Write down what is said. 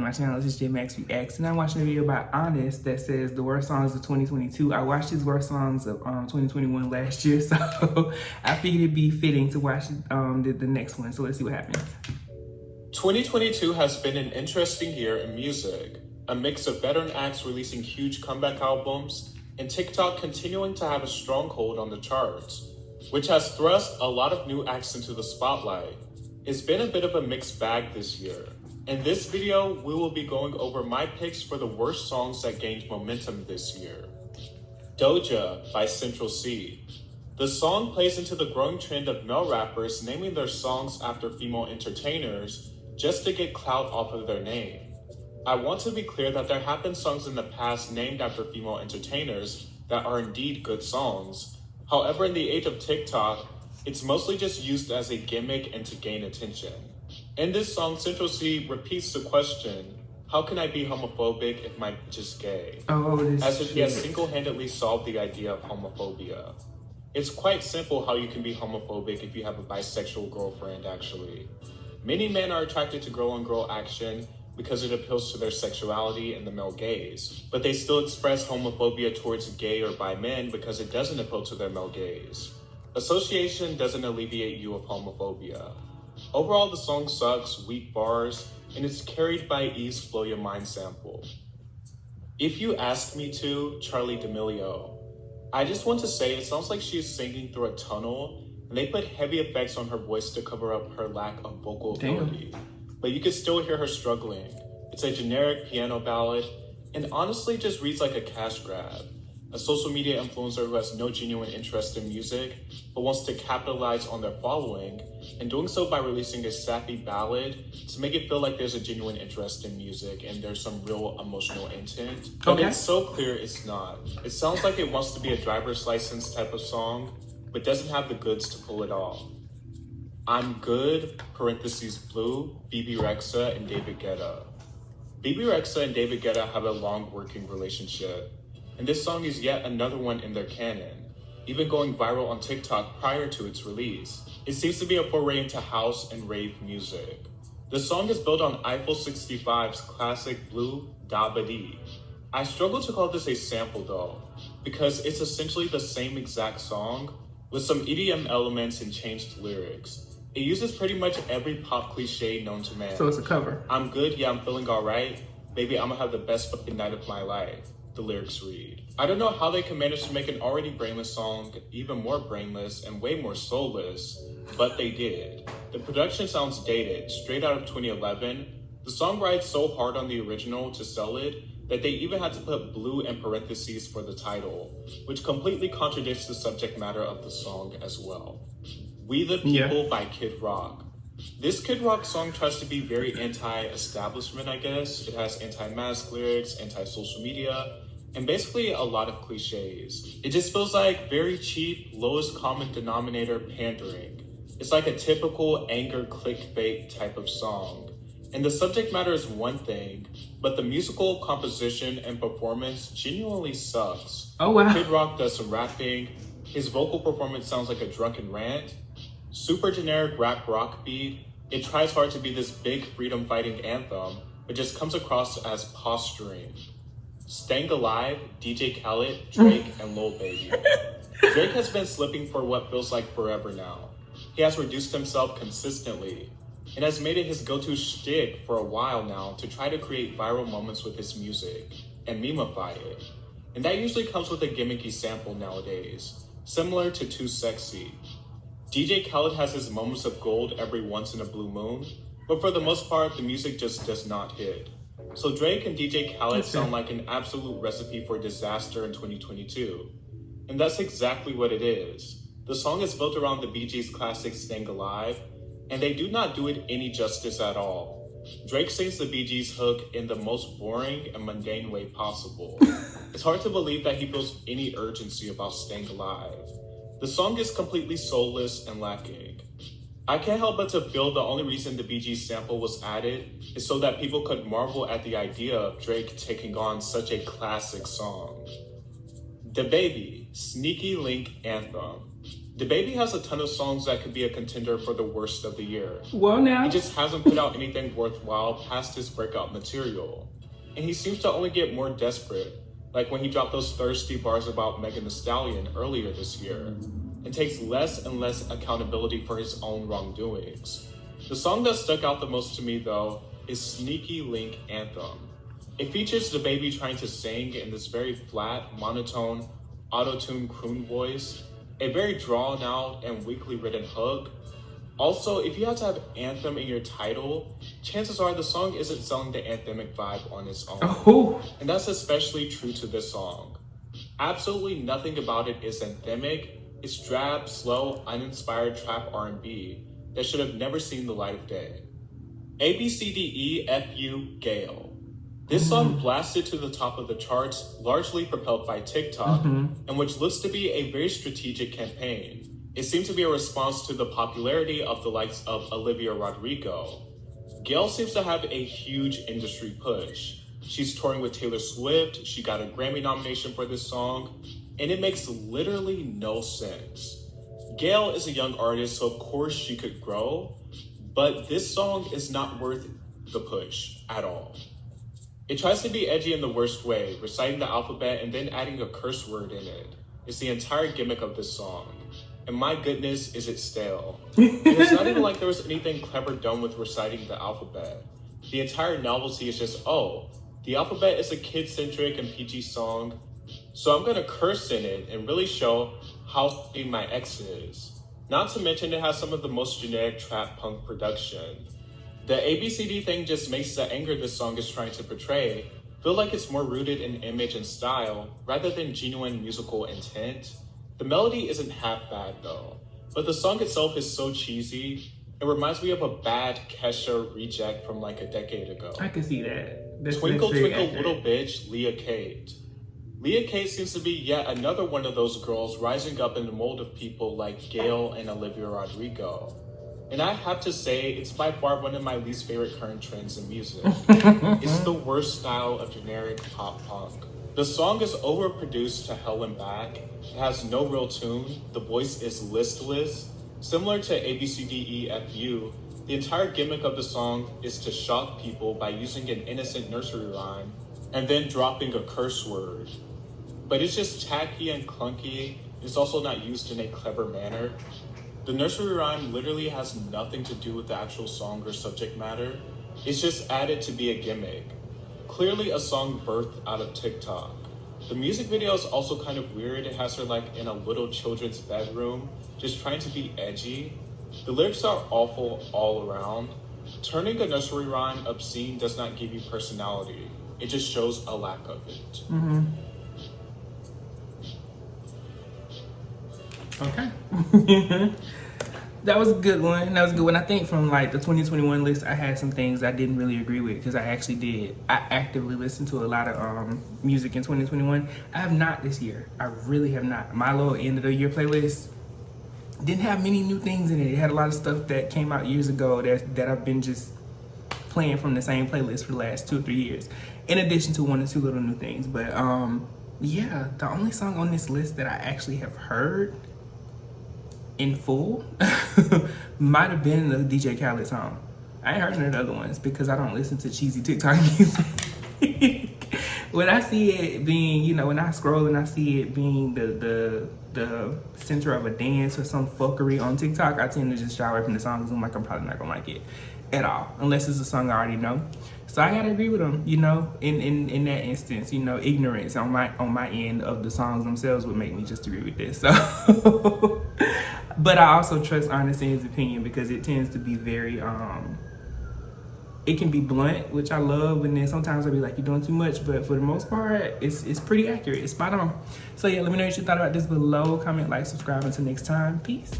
my channel. This is J Max Reacts, and I'm watching a video by Honest that says the worst songs of 2022. I watched his worst songs of 2021 last year, so I figured it'd be fitting to watch the next one. So let's see what happens. 2022 has been an interesting year in music. A mix of veteran acts releasing huge comeback albums, and TikTok continuing to have a stronghold on the charts, which has thrust a lot of new acts into the spotlight. It's been a bit of a mixed bag this year. In this video, we will be going over my picks for the worst songs that gained momentum this year. Doja by Central C. The song plays into the growing trend of male rappers naming their songs after female entertainers just to get clout off of their name. I want to be clear that there have been songs in the past named after female entertainers that are indeed good songs. However, in the age of TikTok, it's mostly just used as a gimmick and to gain attention. In this song, Central C repeats the question, how can I be homophobic if my bitch is gay? As if he has single-handedly solved the idea of homophobia. It's quite simple how you can be homophobic if you have a bisexual girlfriend, actually. Many men are attracted to girl-on-girl action because it appeals to their sexuality and the male gaze, but they still express homophobia towards gay or bi men because it doesn't appeal to their male gaze. Association doesn't alleviate you of homophobia. Overall, the song sucks, weak bars, and it's carried by Eve's Blow Your Mind sample. If You Ask Me To, Charli D'Amelio. I just want to say it sounds like she's singing through a tunnel, and they put heavy effects on her voice to cover up her lack of vocal ability. But you can still hear her struggling. It's a generic piano ballad, and honestly just reads like a cash grab. A social media influencer who has no genuine interest in music, but wants to capitalize on their following, and doing so by releasing a sappy ballad to make it feel like there's a genuine interest in music and there's some real emotional intent. But it's so clear it's not. It sounds like it wants to be a driver's license type of song, but doesn't have the goods to pull it off. I'm Good, parentheses Blue, Bebe Rexha, and David Guetta. Bebe Rexha and David Guetta have a long working relationship, and this song is yet another one in their canon, even going viral on TikTok prior to its release. It seems to be a foray into house and rave music. The song is built on Eiffel 65's classic Blue Da Ba Dee. I struggle to call this a sample though, because it's essentially the same exact song with some EDM elements and changed lyrics. It uses pretty much every pop cliche known to man. So it's a cover. I'm good, yeah, I'm feeling alright. Baby, I'ma have the best fucking night of my life, the lyrics read. I don't know how they can manage to make an already brainless song even more brainless and way more soulless, but they did. The production sounds dated, straight out of 2011. The song rides so hard on the original to sell it that they even had to put blue in parentheses for the title, which completely contradicts the subject matter of the song as well. We the People by Kid Rock. This Kid Rock song tries to be very anti-establishment, I guess. It has anti-mask lyrics, anti-social media, and basically a lot of cliches. It just feels like very cheap, lowest common denominator pandering. It's like a typical anger clickbait type of song. And the subject matter is one thing, but the musical composition and performance genuinely sucks. Oh wow. Kid Rock does some rapping. His vocal performance sounds like a drunken rant. Super generic rap rock beat. It tries hard to be this big freedom fighting anthem, but just comes across as posturing. Staying Alive, DJ Khaled, Drake, and Lil Baby. Drake has been slipping for what feels like forever now. He has reduced himself consistently and has made it his go-to shtick for a while now to try to create viral moments with his music and memify it. And that usually comes with a gimmicky sample nowadays, similar to Too Sexy. DJ Khaled has his moments of gold every once in a blue moon, but for the most part, the music just does not hit. So Drake and DJ Khaled sound like an absolute recipe for disaster in 2022. And that's exactly what it is. The song is built around the Bee Gees' classic Staying Alive, and they do not do it any justice at all. Drake sings the Bee Gees hook in the most boring and mundane way possible. It's hard to believe that he feels any urgency about staying alive. The song is completely soulless and lacking. I can't help but to feel the only reason the Bee Gees sample was added is so that people could marvel at the idea of Drake taking on such a classic song. The Baby, Sneaky Link Anthem. DaBaby has a ton of songs that could be a contender for the worst of the year. Well, now He just hasn't put out anything worthwhile past his breakout material. And he seems to only get more desperate, like when he dropped those thirsty bars about Megan Thee Stallion earlier this year, and takes less and less accountability for his own wrongdoings. The song that stuck out the most to me, though, is Sneaky Link Anthem. It features DaBaby trying to sing in this very flat, monotone, auto-tuned croon voice, a very drawn out and weakly written hook. Also, if you have to have anthem in your title, chances are the song isn't selling the anthemic vibe on its own. Oh. And that's especially true to this song. Absolutely nothing about it is anthemic. It's drab, slow, uninspired trap R&B that should have never seen the light of day. ABCDEFU Gale. This song blasted to the top of the charts, largely propelled by TikTok, and which looks to be a very strategic campaign. It seemed to be a response to the popularity of the likes of Olivia Rodrigo. Gale seems to have a huge industry push. She's touring with Taylor Swift, she got a Grammy nomination for this song, and it makes literally no sense. Gale is a young artist, so of course she could grow, but this song is not worth the push at all. It tries to be edgy in the worst way, reciting the alphabet and then adding a curse word in it. It's the entire gimmick of this song. And my goodness, is it stale. And it's not even like there was anything clever done with reciting the alphabet. The entire novelty is just, oh, the alphabet is a kid-centric and PG song, so I'm gonna curse in it and really show how my ex is. Not to mention it has some of the most generic trap punk production. The ABCD thing just makes the anger this song is trying to portray feel like it's more rooted in image and style rather than genuine musical intent. The melody isn't half bad though, but the song itself is so cheesy. It reminds me of a bad Kesha reject from like a decade ago. I can see that. Twinkle Twinkle Little Bitch, Leah Kate. Leah Kate seems to be yet another one of those girls rising up in the mold of people like Gayle and Olivia Rodrigo. And I have to say, it's by far one of my least favorite current trends in music. It's the worst style of generic pop punk. The song is overproduced to hell and back. It has no real tune. The voice is listless. Similar to ABCDEFU, the entire gimmick of the song is to shock people by using an innocent nursery rhyme and then dropping a curse word. But it's just tacky and clunky. It's also not used in a clever manner. The nursery rhyme literally has nothing to do with the actual song or subject matter. It's just added to be a gimmick. Clearly a song birthed out of TikTok. The music video is also kind of weird. It has her like in a little children's bedroom, just trying to be edgy. The lyrics are awful all around. Turning a nursery rhyme obscene does not give you personality. It just shows a lack of it. Okay. That was a good one. I think from like the 2021 list, I had some things I didn't really agree with because I actually did. I actively listened to a lot of music in 2021. I have not this year. I really have not. My little end of the year playlist didn't have many new things in it. It had a lot of stuff that came out years ago that I've been just playing from the same playlist for the last 2 or 3 years, in addition to 1 or 2 little new things. But yeah, the only song on this list that I actually have heard in full might have been the DJ Khaled song. I ain't heard none of the other ones because I don't listen to cheesy TikTok music. When I see it being, you know, when I scroll and I see it being the center of a dance or some fuckery on TikTok, I tend to just shy away from the song because I'm like, I'm probably not gonna like it at all, unless it's a song I already know. So I gotta agree with them, you know, in that instance, you know, ignorance on my end of the songs themselves would make me just agree with this. So but I also trust Honest in his opinion because it tends to be very it can be blunt, which I love, and then sometimes I'll be like, you're doing too much, but for the most part, it's pretty accurate, it's spot on. So yeah, let me know what you thought about this below. Comment, like, subscribe. Until next time, peace.